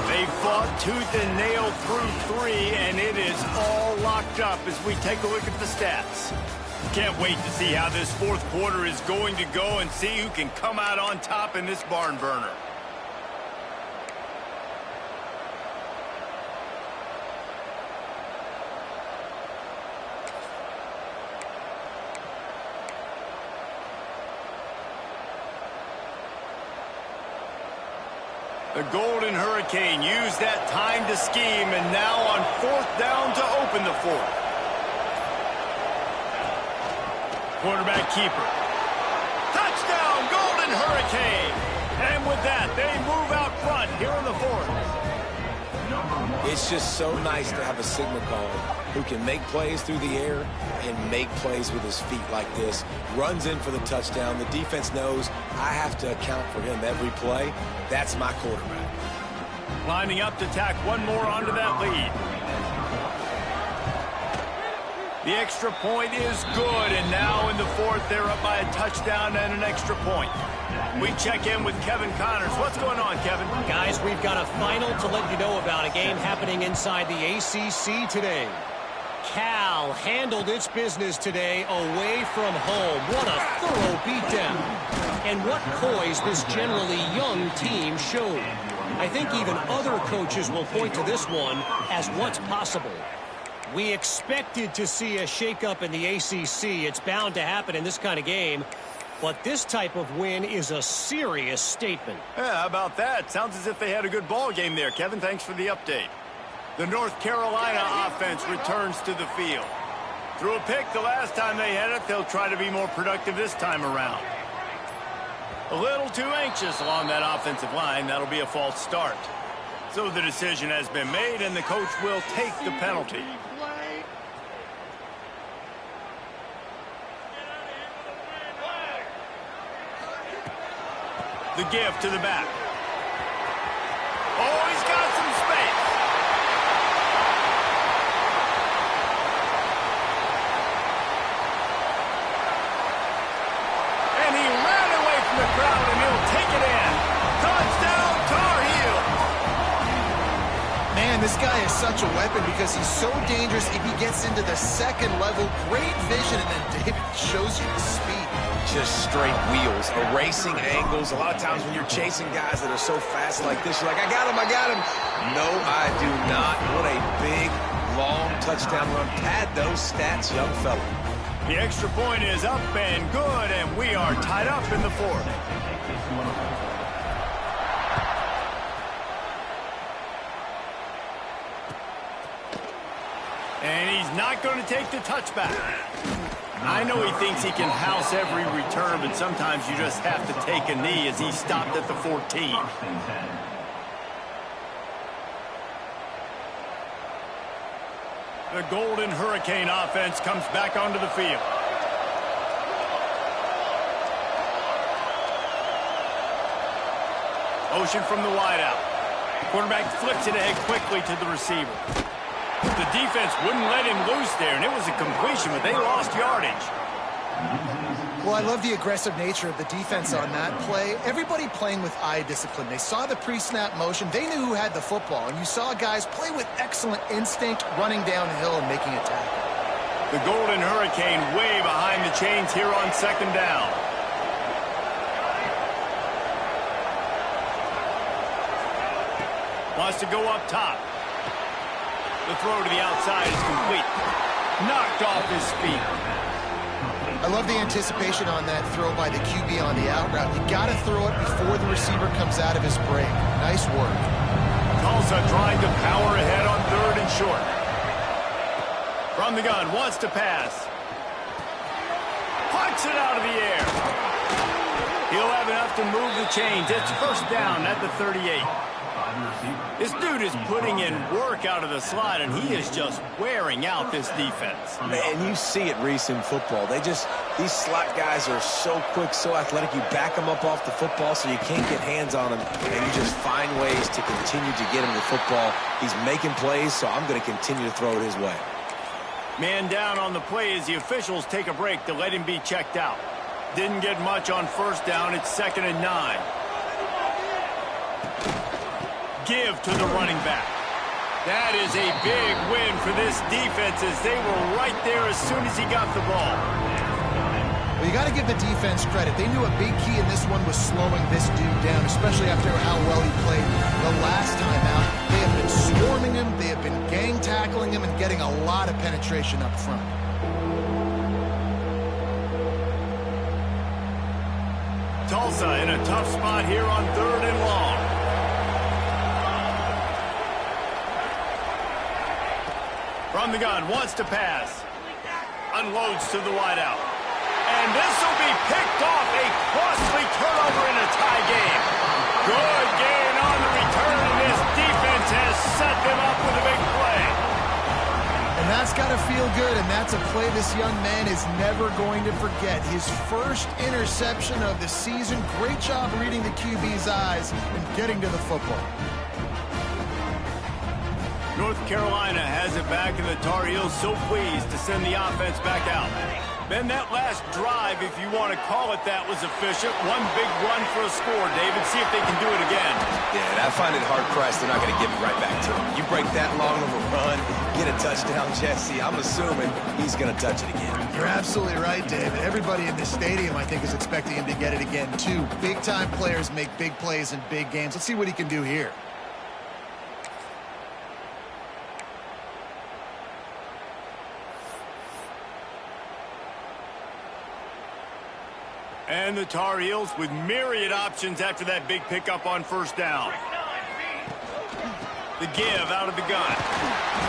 They fought tooth and nail through 3, and it is all locked up as we take a look at the stats. Can't wait to see how this 4th quarter is going to go and see who can come out on top in this barn burner. The Golden Hurricane used that time to scheme, and now on 4th down to open the 4th. Quarterback keeper. Touchdown, Golden Hurricane! And with that, they move out front here in the 4th. It's just so nice to have a signal caller who can make plays through the air and make plays with his feet like this. Runs in for the touchdown. The defense knows I have to account for him every play. That's my quarterback. Lining up to tack one more onto that lead. The extra point is good, and now in the fourth, they're up by a touchdown and an extra point. We check in with Kevin Connors. What's going on, Kevin? Guys, we've got a final to let you know about, a game happening inside the ACC today. Cal handled its business today away from home. What a thorough beatdown. And what poise this generally young team showed. I think even other coaches will point to this one as what's possible. We expected to see a shakeup in the ACC. It's bound to happen in this kind of game. But this type of win is a serious statement. Yeah, how about that? Sounds as if they had a good ball game there, Kevin. Thanks for the update. The North Carolina offense returns to the field. Threw a pick the last time they had it. They'll try to be more productive this time around. A little too anxious along that offensive line. That'll be a false start. So the decision has been made, and the coach will take the penalty. The give to the back. Oh, he's got some space. And he ran away from the crowd, and he'll take it in. Touchdown, Tar Heels. Man, this guy is such a weapon because he's so dangerous if he gets into the second level. Great vision, and then David shows you the speed. Just straight wheels, erasing angles. A lot of times when you're chasing guys that are so fast like this, you're like, I got him, I got him. No, I do not. What a big, long touchdown run. Pad those stats, young fella. The extra point is up and good, and we are tied up in the fourth. And he's not going to take the touchback. I know he thinks he can house every return, but sometimes you just have to take a knee as he stopped at the 14. The Golden Hurricane offense comes back onto the field. Motion from the wideout. Quarterback flips it ahead quickly to the receiver. The defense wouldn't let him loose there, and it was a completion, but they lost yardage. Well, I love the aggressive nature of the defense on that play. Everybody playing with eye discipline. They saw the pre-snap motion. They knew who had the football, and you saw guys play with excellent instinct, running downhill and making a tackle. The Golden Hurricane way behind the chains here on second down. Wants to go up top. The throw to the outside is complete. Knocked off his feet. I love the anticipation on that throw by the QB on the out route. You got to throw it before the receiver comes out of his break. Nice work. Tulsa trying to power ahead on third and short. From the gun, wants to pass. Punts it out of the air. He'll have enough to move the chains. It's first down at the 38. This dude is putting in work out of the slot, and he is just wearing out this defense. And you see it, Reese, in football. These slot guys are so quick, so athletic. You back them up off the football so you can't get hands on them, and you just find ways to continue to get him the football. He's making plays, so I'm going to continue to throw it his way. Man down on the play as the officials take a break to let him be checked out. Didn't get much on first down. It's 2nd and 9. Give to the running back. That is a big win for this defense as they were right there as soon as he got the ball. Well, you got to give the defense credit. They knew a big key in this one was slowing this dude down, especially after how well he played the last time out. They have been swarming him, they have been gang tackling him, and getting a lot of penetration up front. Tulsa in a tough spot here on 3rd and long. From the gun, wants to pass. Unloads to the wideout. And this will be picked off. A costly turnover in a tie game. Good gain on the return, and this defense has set them up with a big play. And that's got to feel good, and that's a play this young man is never going to forget. His first interception of the season. Great job reading the QB's eyes and getting to the football. North Carolina has it back, and the Tar Heels so pleased to send the offense back out. Ben, that last drive, if you want to call it that, was efficient. One big run for a score, David. See if they can do it again. Yeah, I find it hard-pressed they're not going to give it right back to him. You break that long of a run, get a touchdown, Jesse, I'm assuming he's going to touch it again. You're absolutely right, David. Everybody in this stadium, I think, is expecting him to get it again, too. Big-time players make big plays in big games. Let's see what he can do here. And the Tar Heels with myriad options after that big pickup on first down. The give out of the gun.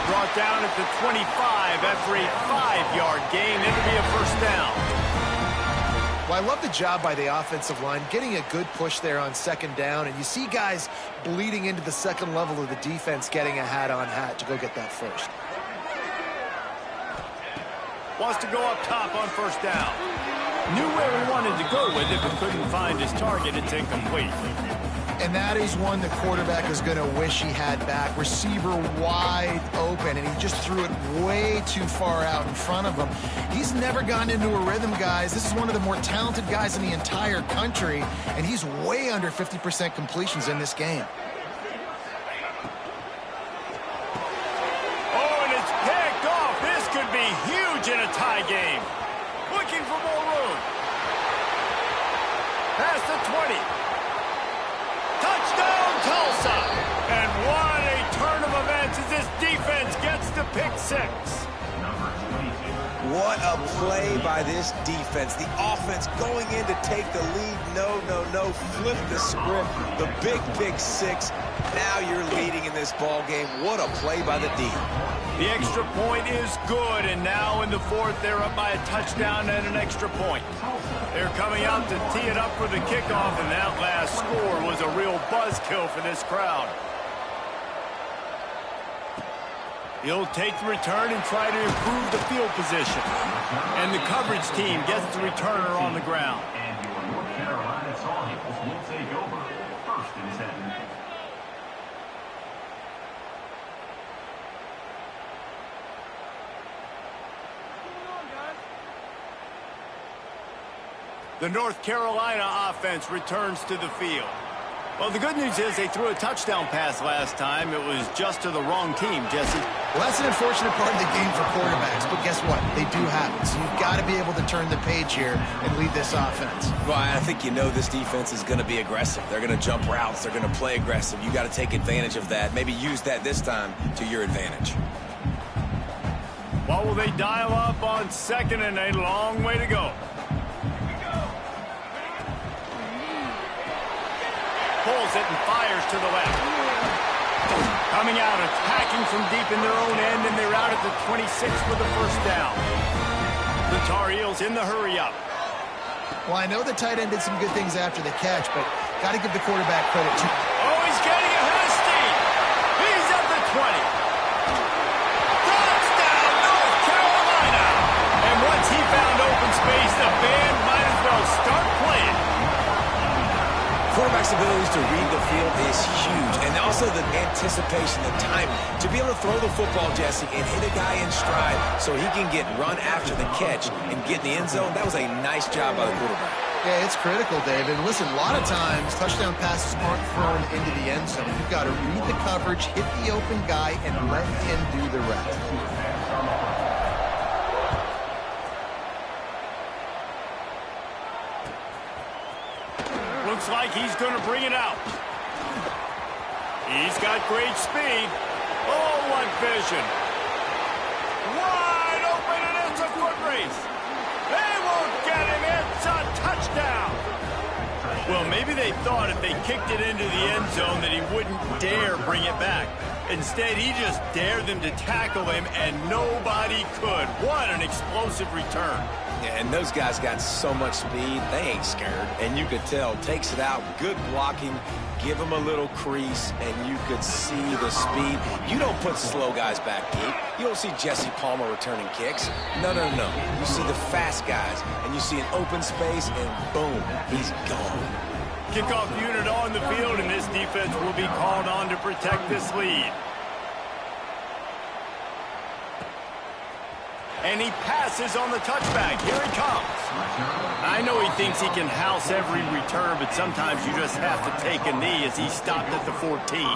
Brought down at the 25 after a 5-yard gain. It'll be a first down. Well, I love the job by the offensive line, getting a good push there on second down. And you see guys bleeding into the second level of the defense, getting a hat-on-hat to go get that first. Wants to go up top on first down. Knew where he wanted to go with it, but couldn't find his target. It's incomplete. And that is one the quarterback is going to wish he had back. Receiver wide open, and he just threw it way too far out in front of him. He's never gotten into a rhythm, guys. This is one of the more talented guys in the entire country, and he's way under 50% completions in this game. Oh, and it's picked off. This could be huge in a tie game. Looking for more room. Past the 20. Touchdown, Tulsa. And what a turn of events as this defense gets to pick 6. What a play by this defense. The offense going in to take the lead. No. Flip the script. The big pick 6. Now you're leading in this ball game. What a play by the D. The extra point is good, and now in the 4th, they're up by a touchdown and an extra point. They're coming out to tee it up for the kickoff, and that last score was a real buzzkill for this crowd. He'll take the return and try to improve the field position. And the coverage team gets the returner on the ground. And your North Carolina Tar Heels will take over. First and 10. The North Carolina offense returns to the field. Well, the good news is they threw a touchdown pass last time. It was just to the wrong team, Jesse. Well, that's an unfortunate part of the game for quarterbacks, but guess what? They do have it. So you've got to be able to turn the page here and lead this offense. Well, I think you know this defense is going to be aggressive. They're going to jump routes. They're going to play aggressive. You got to take advantage of that. Maybe use that this time to your advantage. What will they dial up on second and a long way to go? Pulls it and fires to the left. Coming out, attacking from deep in their own end, and they're out at the 26 for the first down. The Tar Heels in the hurry-up. Well, I know the tight end did some good things after the catch, but got to give the quarterback credit, too. Oh, he's getting ahead of steam. He's at the 20. Touchdown, North Carolina. And once he found open space, the band might as well start playing. Quarterback's abilities to read the field is huge, and also the anticipation, the timing. To be able to throw the football, Jesse, and hit a guy in stride so he can get run after the catch and get in the end zone, that was a nice job by the quarterback. Yeah, it's critical, David. Listen, a lot of times, touchdown passes aren't thrown into the end zone. You've got to read the coverage, hit the open guy, and let him do the rest. Looks like he's going to bring it out. He's got great speed. Oh, what vision. Wide open, and it's a foot race. They won't get him. It's a touchdown. Well, maybe they thought if they kicked it into the end zone that he wouldn't dare bring it back. Instead, he just dared them to tackle him, and nobody could. What an explosive return. Yeah, and those guys got so much speed, they ain't scared. And you could tell, takes it out, good blocking, give him a little crease, and you could see the speed. You don't put slow guys back deep. You don't see Jesse Palmer returning kicks. No. You see the fast guys, and you see an open space, and boom, he's gone. Kickoff unit on the field, and this defense will be called on to protect this lead. And he passes on the touchback. Here he comes. I know he thinks he can house every return, but sometimes you just have to take a knee as he stopped at the 14.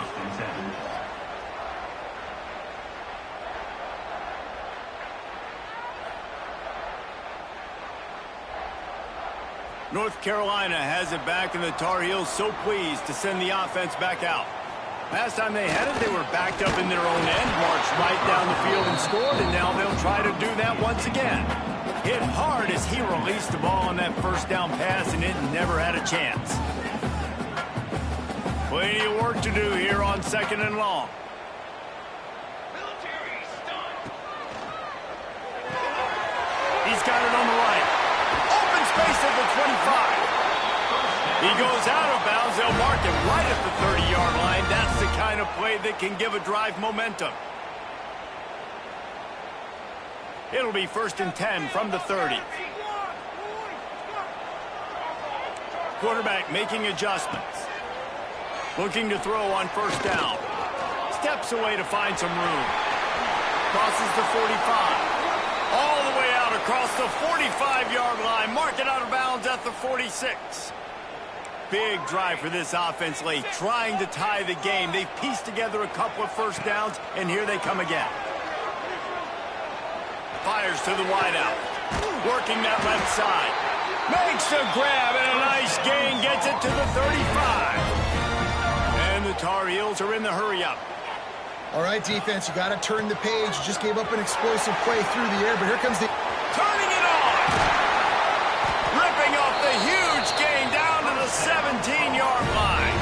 North Carolina has it back, and the Tar Heels so pleased to send the offense back out. Last time they had it, they were backed up in their own end, marched right down the field and scored, and now they'll try to do that once again. Hit hard as he released the ball on that first down pass, and it never had a chance. Plenty of work to do here on 2nd and long. He's got it on the right. Open space at the 25. He goes out of bounds. They'll mark him right at the 30-yard line. That's the kind of play that can give a drive momentum. It'll be 1st and 10 from the 30. Quarterback making adjustments. Looking to throw on 1st down. Steps away to find some room. Crosses the 45. All the way out across the 45-yard line. Mark it out of bounds at the 46. Big drive for this offense late, trying to tie the game. They've pieced together a couple of 1st downs, and here they come again. Fires to the wideout. Working that left side. Makes a grab, and a nice gain gets it to the 35. And the Tar Heels are in the hurry-up. All right, defense, you got to turn the page. You just gave up an explosive play through the air, but here comes the... Turning it on! Ripping off the huge gain down to the 17-yard line.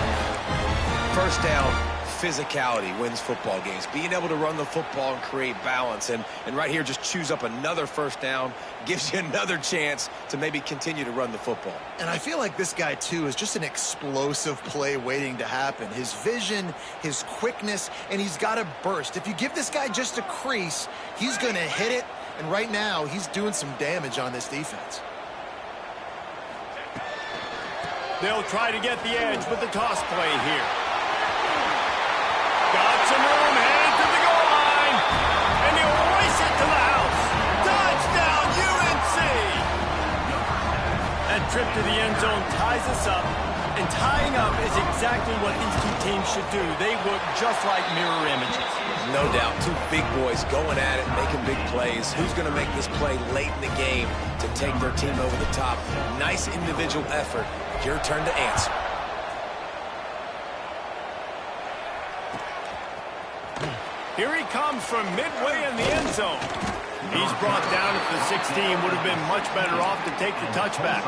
1st down, physicality wins football games. Being able to run the football and create balance. And right here, just choose up another 1st down. Gives you another chance to maybe continue to run the football. And I feel like this guy, too, is just an explosive play waiting to happen. His vision, his quickness, and he's got a burst. If you give this guy just a crease, he's going to hit it. And right now, he's doing some damage on this defense. They'll try to get the edge with the toss play here. Got some room, headed to the goal line. And he'll race it to the house. Touchdown, UNC! That trip to the end zone ties us up. And tying up is exactly what these two teams should do. They look just like mirror images. No doubt. Two big boys going at it, making big plays. Who's going to make this play late in the game to take their team over the top? Nice individual effort. Your turn to answer. Here he comes from midway in the end zone. He's brought down at the 16. Would have been much better off to take the touchback.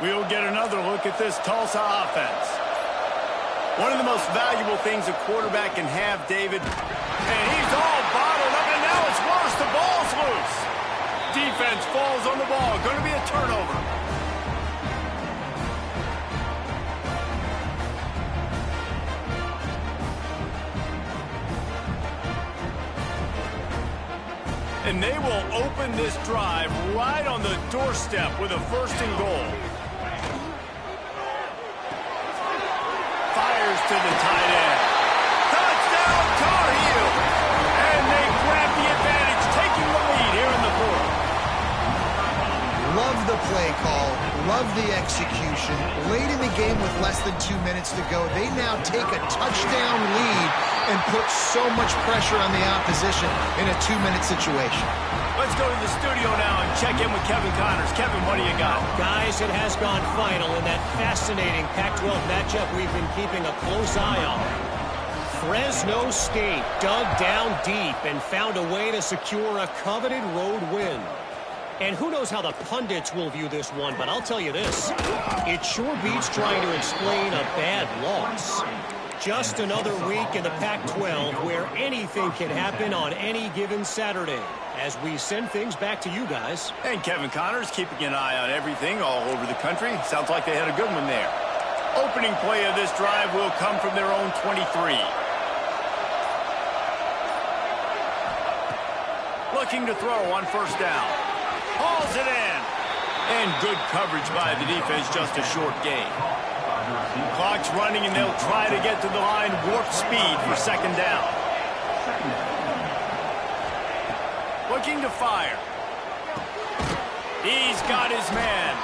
We'll get another look at this Tulsa offense. One of the most valuable things a quarterback can have, David. And he's all bottled up, and now it's worse. The ball's loose. Defense falls on the ball. Going to be a turnover. And they will open this drive right on the doorstep with a 1st and goal. To the tight end. Touchdown, Tar Heels! And they grab the advantage, taking the lead here in the 4th. Love the play call. Love the execution. Late in the game with less than 2 minutes to go, they now take a touchdown lead and put so much pressure on the opposition in a 2-minute situation. Let's go to the studio now and check in with Kevin Connors. Kevin, what do you got? Guys, it has gone final in that fascinating Pac-12 matchup we've been keeping a close eye on. Fresno State dug down deep and found a way to secure a coveted road win. And who knows how the pundits will view this one, but I'll tell you this. It sure beats trying to explain a bad loss. Just another week in the Pac-12 where anything can happen on any given Saturday as we send things back to you guys. And Kevin Connors keeping an eye on everything all over the country. Sounds like they had a good one there. Opening play of this drive will come from their own 23. looking to throw on first down. Hauls it in. And good coverage by the defense, just a short gain. Clock's running, and they'll try to get to the line warp speed for second down. Looking to fire. He's got his man.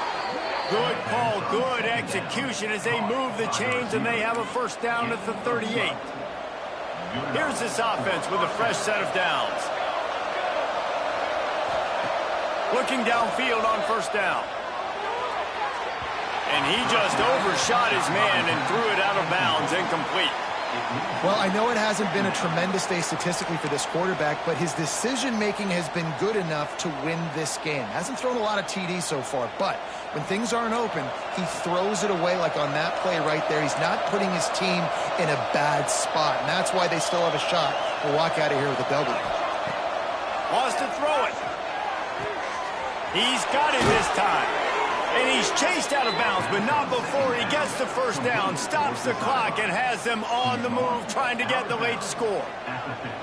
Good call, good execution as they move the chains, and they have a first down at the 38. Here's this offense with a fresh set of downs. Looking downfield on first down. And he just overshot his man and threw it out of bounds, incomplete. Well, I know it hasn't been a tremendous day statistically for this quarterback, but his decision-making has been good enough to win this game. Hasn't thrown a lot of TDs so far, but when things aren't open, he throws it away like on that play right there. He's not putting his team in a bad spot, and that's why they still have a shot to walk out of here with a W. Wants to throw it. He's got it this time. And he's chased out of bounds, but not before he gets the first down, stops the clock, and has them on the move trying to get the late score.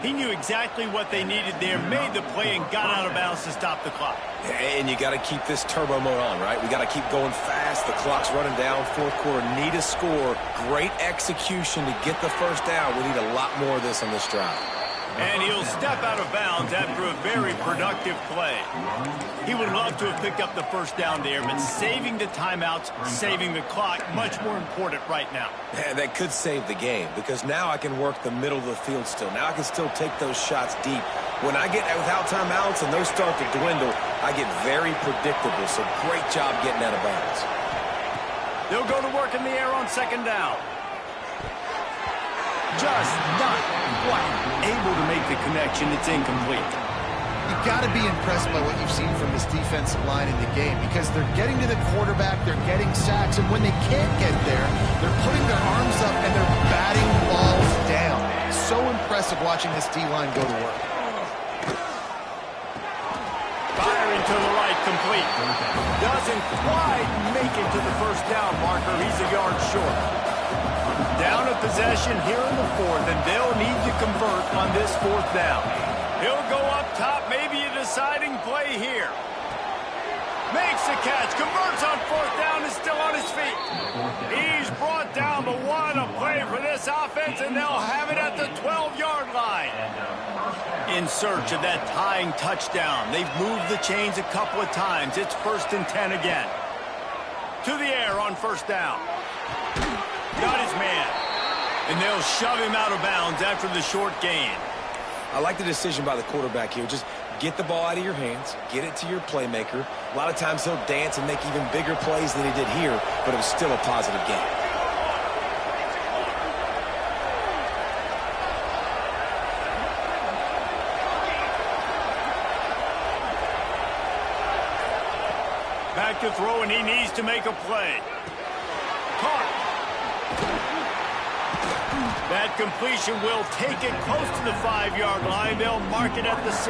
He knew exactly what they needed there, made the play, and got out of bounds to stop the clock. And you got to keep this turbo mode on, right? We got to keep going fast. The clock's running down. Fourth quarter, need a score. Great execution to get the first down. We need a lot more of this on this drive. And he'll step out of bounds after a very productive play. He would love to have picked up the first down there, but saving the timeouts, saving the clock, much more important right now. And that could save the game, because now I can work the middle of the field still. Now I can still take those shots deep. When I get without timeouts and those start to dwindle, I get very predictable. So great job getting out of bounds. They'll go to work in the air on second down. Just not quite able to make the connection. It's incomplete. You've got to be impressed by what you've seen from this defensive line in the game, because they're getting to the quarterback, they're getting sacks, and when they can't get there, they're putting their arms up and they're batting balls down. So impressive watching this D-line go to work. Firing to the right, complete. Doesn't quite make it to the first down marker. He's a yard short. Down a possession here in the fourth, and they'll need to convert on this fourth down. He'll go up top, maybe a deciding play here. Makes the catch, converts on fourth down, is still on his feet. He's brought down, but what a play for this offense, and they'll have it at the 12-yard line. In search of that tying touchdown. They've moved the chains a couple of times. It's 1st and 10 again. To the air on first down. Got his man. And they'll shove him out of bounds after the short gain. I like the decision by the quarterback here. Just get the ball out of your hands, get it to your playmaker. A lot of times he'll dance and make even bigger plays than he did here, but it was still a positive game. Back to throw, and he needs to make a play. Caught. That completion will take it close to the 5-yard line. They'll mark it at the 6.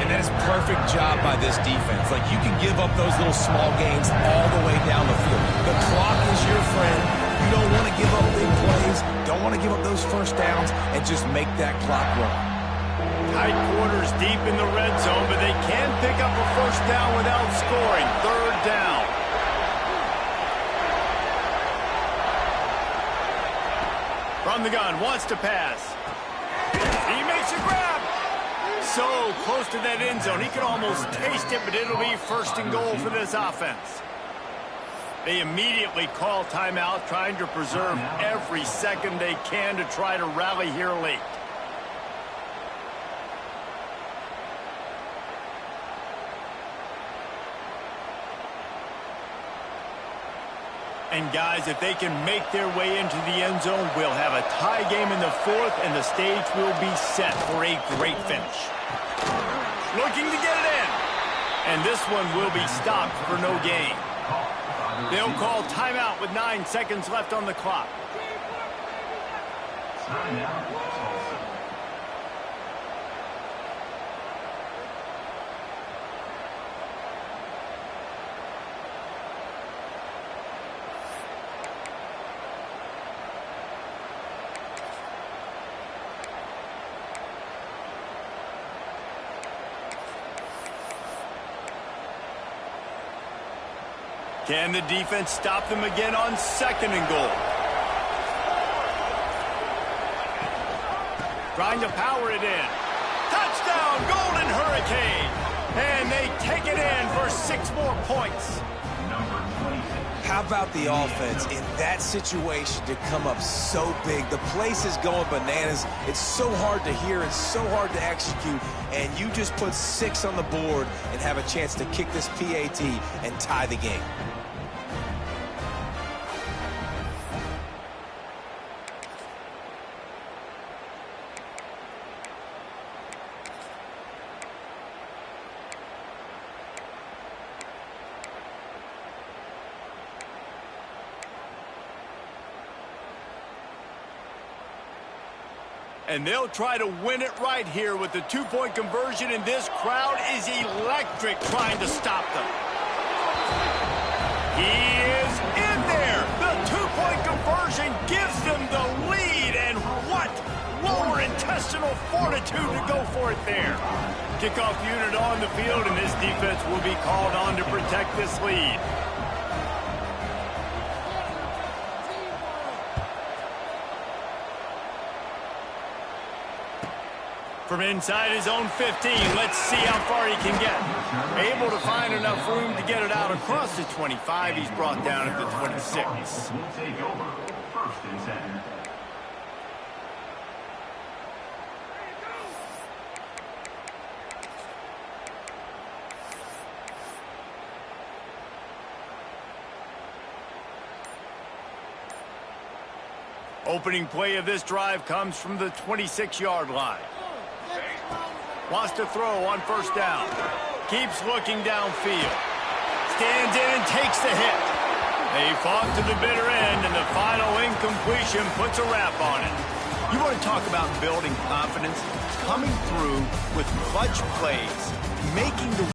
And that is perfect job by this defense. Like, you can give up those little small gains all the way down the field. The clock is your friend. You don't want to give up big plays. Don't want to give up those first downs, and just make that clock run. Tight quarters deep in the red zone, but they can pick up a first down without scoring. 3rd down. From the gun, wants to pass. He makes a grab. So close to that end zone. He can almost taste it, but it'll be 1st and goal for this offense. They immediately call timeout, trying to preserve every second they can to try to rally here late. And guys, if they can make their way into the end zone, we'll have a tie game in the 4th, and the stage will be set for a great finish. Looking to get it in. And this one will be stopped for no gain. They'll call timeout with 9 seconds left on the clock. Can the defense stop them again on 2nd and goal? Trying to power it in. Touchdown, Golden Hurricane! And they take it in for 6 more points. How about the offense in that situation to come up so big? The place is going bananas. It's so hard to hear. It's so hard to execute. And you just put 6 on the board and have a chance to kick this PAT and tie the game. And they'll try to win it right here with the 2-point conversion, and this crowd is electric trying to stop them. He is in there. The 2-point conversion gives them the lead, and what lower intestinal fortitude to go for it there. Kickoff unit on the field, and this defense will be called on to protect this lead. From inside his own 15, let's see how far he can get. Able to find enough room to get it out across the 25. He's brought down at the 26. Will take over 1st and 10. Opening play of this drive comes from the 26-yard line. Wants to throw on 1st down. Keeps looking downfield. Stands in and takes the hit. They fought to the bitter end, and the final incompletion puts a wrap on it. You want to talk about building confidence? Coming through with clutch plays, making the